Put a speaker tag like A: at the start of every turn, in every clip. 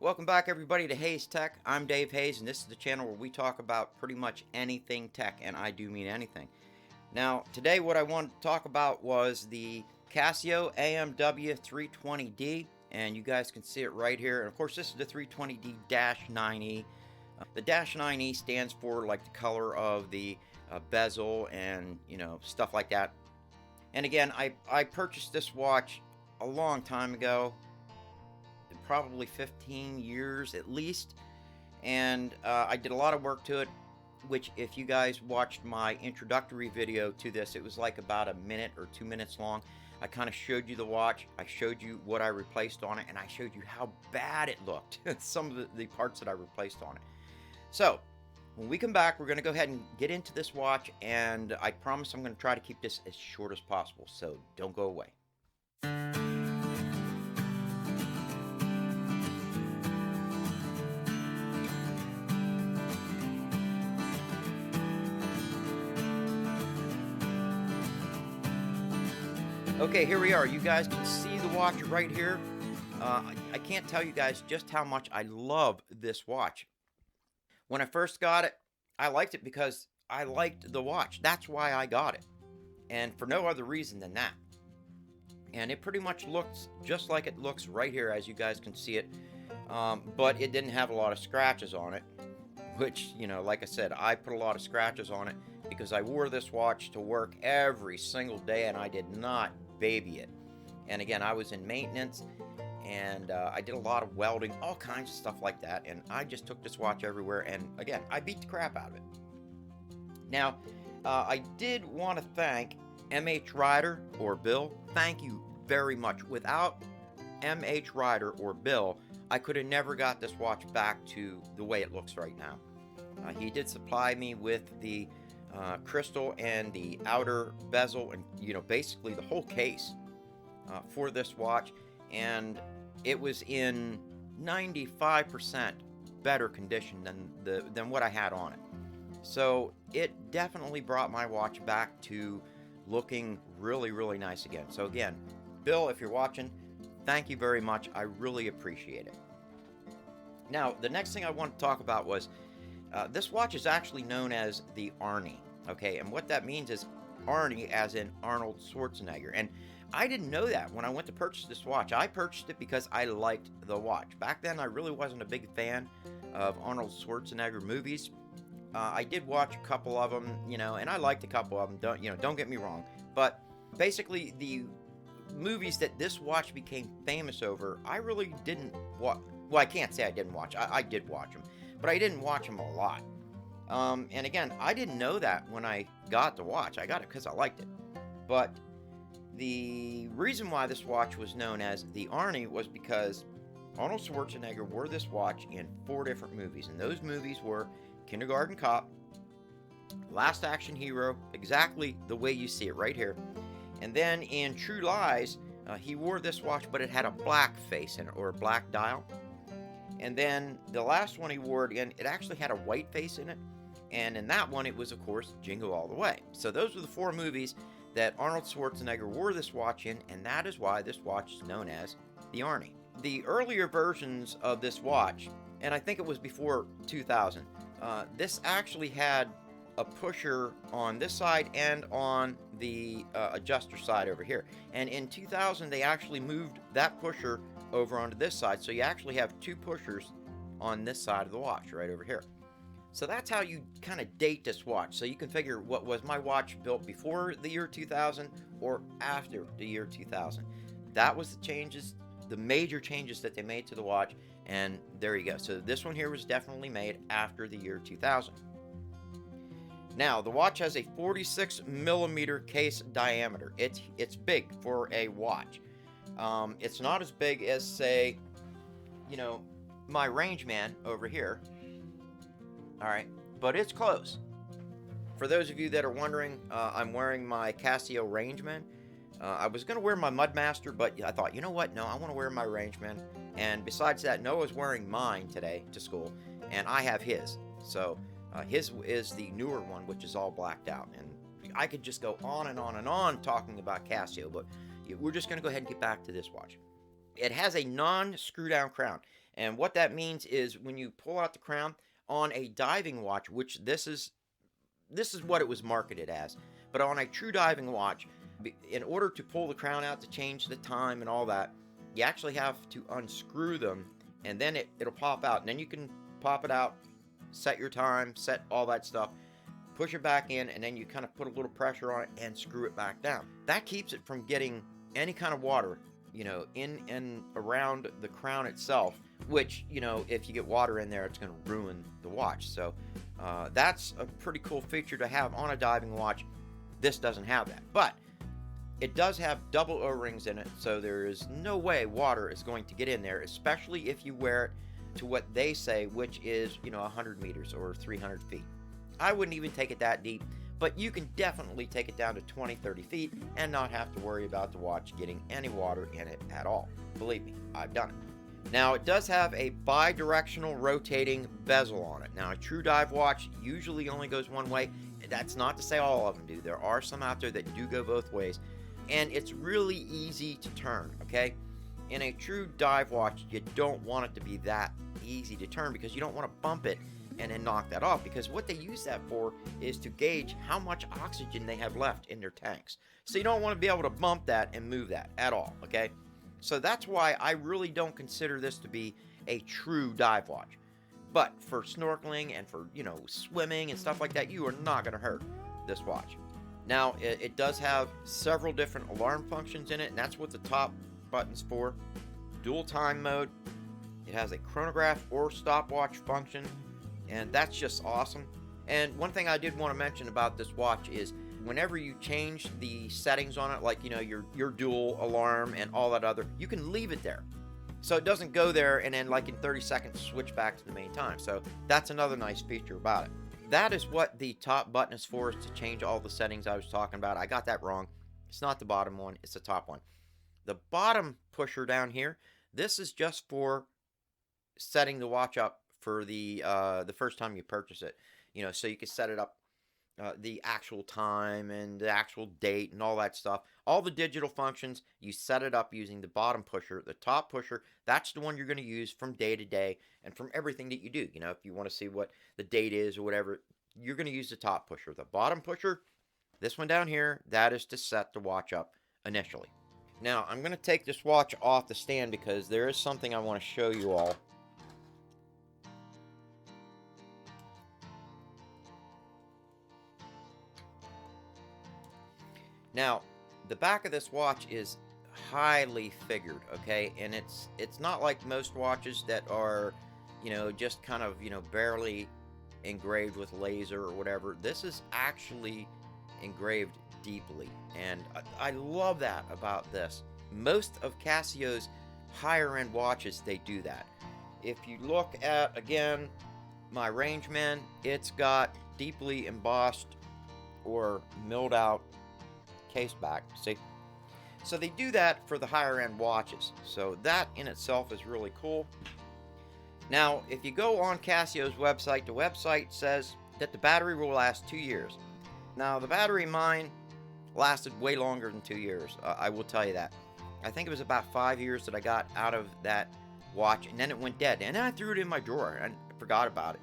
A: Welcome back, everybody, to Hayes Tech. I'm Dave Hayes, and this is the channel where we talk about pretty much anything tech, and I do mean anything. Now, today what I wanted to talk about was the Casio AMW-320D, and you guys can see it right here. And of course, this is the 320D-9E. The -9E stands for like the color of the bezel and stuff like that. And again, I purchased this watch a long time ago, probably 15 years at least, and I did a lot of work to it, which if you guys watched my introductory video to this, it was like about a minute or 2 minutes long. I kind of showed you the watch, I showed you what I replaced on it, and I showed you how bad it looked, some of the parts that I replaced on it. So when we come back, we're going to go ahead and get into this watch, and I promise I'm going to try to keep this as short as possible, so don't go away. Okay, here we are. You guys can see the watch right here. I can't tell you guys just how much I love this watch. When I first got it, I liked it because I liked the watch. That's why I got it, and for no other reason than that. And it pretty much looks just like it looks right here, as you guys can see it, but it didn't have a lot of scratches on it, which, like I said, I put a lot of scratches on it because I wore this watch to work every single day, and I did not baby it. And again, I was in maintenance, and I did a lot of welding, all kinds of stuff like that, and I just took this watch everywhere, and again, I beat the crap out of it. Now, I did want to thank mhrider or Bill. Thank you very much. Without mhrider or Bill, I could have never got this watch back to the way it looks right now. He did supply me with the crystal and the outer bezel and basically the whole case for this watch, and it was in 95% better condition than what I had on it. So it definitely brought my watch back to looking really nice again. So again, Bill, if you're watching, thank you very much. I really appreciate it. Now, the next thing I want to talk about was this watch is actually known as the Arnie, okay? And what that means is Arnie as in Arnold Schwarzenegger. And I didn't know that when I went to purchase this watch. I purchased it because I liked the watch. Back then, I really wasn't a big fan of Arnold Schwarzenegger movies. I did watch a couple of them, and I liked a couple of them, don't get me wrong. But basically, the movies that this watch became famous over, I really didn't watch. Well, I can't say I didn't watch. I did watch them, but I didn't watch them a lot. And again, I didn't know that when I got the watch. I got it because I liked it. But the reason why this watch was known as the Arnie was because Arnold Schwarzenegger wore this watch in 4 different movies. And those movies were Kindergarten Cop, Last Action Hero, exactly the way you see it right here. And then in True Lies, he wore this watch, but it had a black face in it, or a black dial. And then the last one he wore, again, it actually had a white face in it. And in that one, it was, of course, Jingle All the Way. So those were the 4 movies that Arnold Schwarzenegger wore this watch in, and that is why this watch is known as the Arnie. The earlier versions of this watch, and I think it was before 2000, this actually had a pusher on this side and on the adjuster side over here. And in 2000, they actually moved that pusher over onto this side, so you actually have 2 pushers on this side of the watch right over here. So that's how you kind of date this watch. So you can figure, what was my watch built before the year 2000 or after the year 2000? That was the changes, the major changes that they made to the watch, and there you go. So this one here was definitely made after the year 2000. Now, the watch has a 46 millimeter case diameter. It's big for a watch. It's not as big as, say, my Rangeman over here. All right, but it's close. For those of you that are wondering, I'm wearing my Casio Rangeman. I was going to wear my Mudmaster, but I thought, you know what? No, I want to wear my Rangeman. And besides that, Noah's wearing mine today to school, and I have his. So his is the newer one, which is all blacked out. And I could just go on and on and on talking about Casio, but we're just going to go ahead and get back to this watch. It has a non-screw-down crown. And what that means is when you pull out the crown on a diving watch, which this is what it was marketed as, but on a true diving watch, in order to pull the crown out to change the time and all that, you actually have to unscrew them, and then it'll pop out. And then you can pop it out, set your time, set all that stuff, push it back in, and then you kind of put a little pressure on it and screw it back down. That keeps it from getting any kind of water, in and around the crown itself, which, if you get water in there, it's going to ruin the watch. So that's a pretty cool feature to have on a diving watch. This doesn't have that, but it does have double O-rings in it, so there is no way water is going to get in there, especially if you wear it to what they say, which is, 100 meters or 300 feet. I wouldn't even take it that deep, but you can definitely take it down to 20, 30 feet and not have to worry about the watch getting any water in it at all. Believe me, I've done it. Now, it does have a bi-directional rotating bezel on it. Now, a true dive watch usually only goes one way. That's not to say all of them do. There are some out there that do go both ways, and it's really easy to turn, okay? In a true dive watch, you don't want it to be that easy to turn because you don't want to bump it and then knock that off, because what they use that for is to gauge how much oxygen they have left in their tanks. So you don't want to be able to bump that and move that at all, okay? So that's why I really don't consider this to be a true dive watch. But for snorkeling and for, swimming and stuff like that, you are not going to hurt this watch. Now, it does have several different alarm functions in it, and that's what the top button's for. Dual time mode. It has a chronograph or stopwatch function, and that's just awesome. And one thing I did want to mention about this watch is whenever you change the settings on it, like, your dual alarm and all that other, you can leave it there. So it doesn't go there and then like in 30 seconds switch back to the main time. So that's another nice feature about it. That is what the top button is for, is to change all the settings I was talking about. I got that wrong. It's not the bottom one, it's the top one. The bottom pusher down here, this is just for setting the watch up for the first time you purchase it. So you can set it up, the actual time and the actual date and all that stuff. All the digital functions, you set it up using the bottom pusher. The top pusher, that's the one you're going to use from day to day and from everything that you do. If you want to see what the date is or whatever, you're going to use the top pusher. The bottom pusher, this one down here, that is to set the watch up initially. Now, I'm going to take this watch off the stand because there is something I want to show you all. Now, the back of this watch is highly figured, okay? And it's not like most watches that are, just kind of, barely engraved with laser or whatever. This is actually engraved deeply, and I love that about this. Most of Casio's higher end watches, they do that. If you look at, again, my Rangeman, it's got deeply embossed or milled out case back, see? So they do that for the higher end watches. So that in itself is really cool. Now, if you go on Casio's website, the website says that the battery will last 2 years. Now, the battery mine lasted way longer than 2 years. I will tell you that. I think it was about 5 years that I got out of that watch, and then it went dead. And then I threw it in my drawer and forgot about it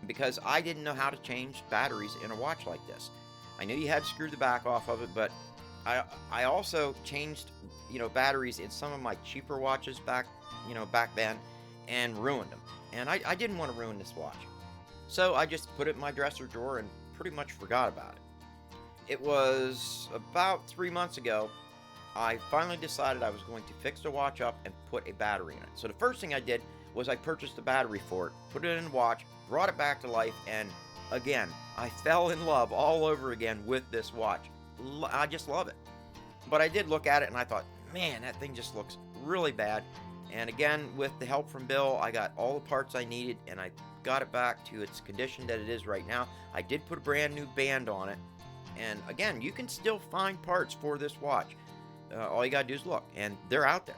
A: because I didn't know how to change batteries in a watch like this. I knew you had to screw the back off of it, but I also changed, batteries in some of my cheaper watches back then, and ruined them. And I didn't want to ruin this watch. So I just put it in my dresser drawer and pretty much forgot about it. It was about 3 months ago, I finally decided I was going to fix the watch up and put a battery in it. So the first thing I did was I purchased a battery for it, put it in the watch, brought it back to life, and again, I fell in love all over again with this watch. I just love it. But I did look at it and I thought, man, that thing just looks really bad. And again, with the help from Bill, I got all the parts I needed and I got it back to its condition that it is right now. I did put a brand new band on it. And again, you can still find parts for this watch. All you gotta do is look, and they're out there.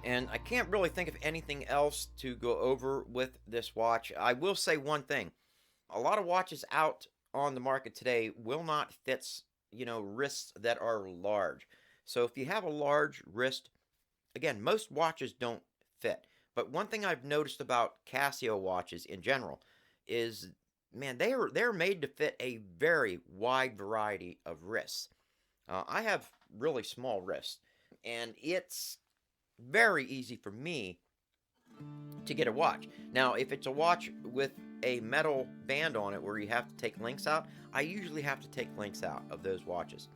A: And I can't really think of anything else to go over with this watch. I will say one thing. A lot of watches out on the market today will not fit, wrists that are large. So if you have a large wrist, again, most watches don't fit. But one thing I've noticed about Casio watches in general is, man, they're made to fit a very wide variety of wrists. I have really small wrists, and it's very easy for me to get a watch. Now, if it's a watch with a metal band on it where you have to take links out, I usually have to take links out of those watches.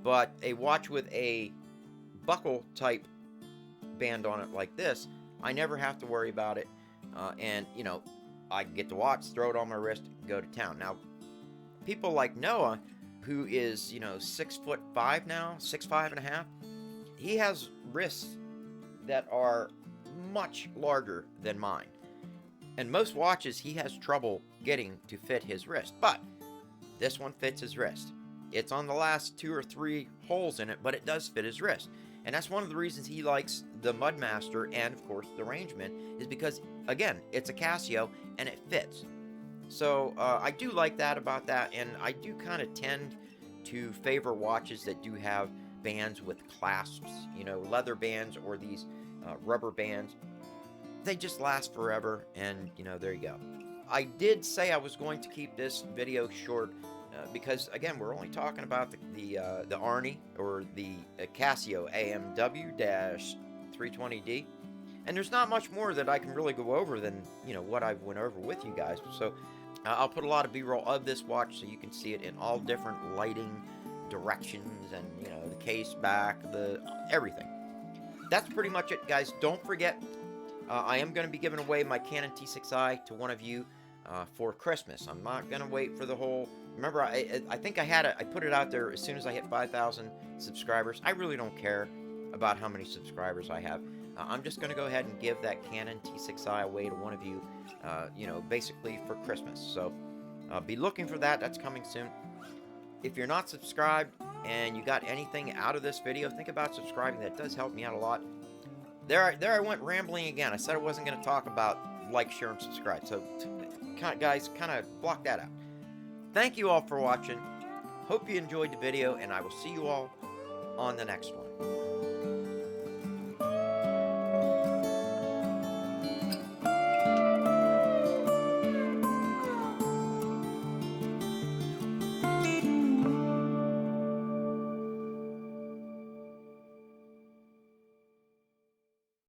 A: But a watch with a buckle type band on it like this, I never have to worry about it. And, you know, I get the watch, throw it on my wrist, go to town. Now, people like Noah, who is, you know, 6'5" now, 6'5.5", he has wrists that are much larger than mine. And most watches he has trouble getting to fit his wrist. But this one fits his wrist. It's on the last 2 or 3 holes in it, but it does fit his wrist. And that's one of the reasons he likes the Mudmaster and, of course, the Rangeman, is because, again, it's a Casio and it fits. So I do like that about that, and I do kind of tend to favor watches that do have bands with clasps, you know, leather bands or these rubber bands. They just last forever, and, you know, there you go. I did say I was going to keep this video short because, again, we're only talking about the Arnie, or the Casio AMW-320D. And there's not much more that I can really go over than, you know, what I've went over with you guys. So I'll put a lot of B-roll of this watch so you can see it in all different lighting directions, and, you know, the case back, everything. That's pretty much it, guys. Don't forget, I am going to be giving away my Canon T6i to one of you for Christmas. I'm not going to wait for the whole... Remember, I think I put it out there as soon as I hit 5,000 subscribers. I really don't care about how many subscribers I have. I'm just going to go ahead and give that Canon T6i away to one of you, you know, basically for Christmas. So be looking for that. That's coming soon. If you're not subscribed and you got anything out of this video, think about subscribing. That does help me out a lot. There I went rambling again. I said I wasn't going to talk about like, share, and subscribe. So, guys, kind of block that out. Thank you all for watching. Hope you enjoyed the video, and I will see you all on the next one.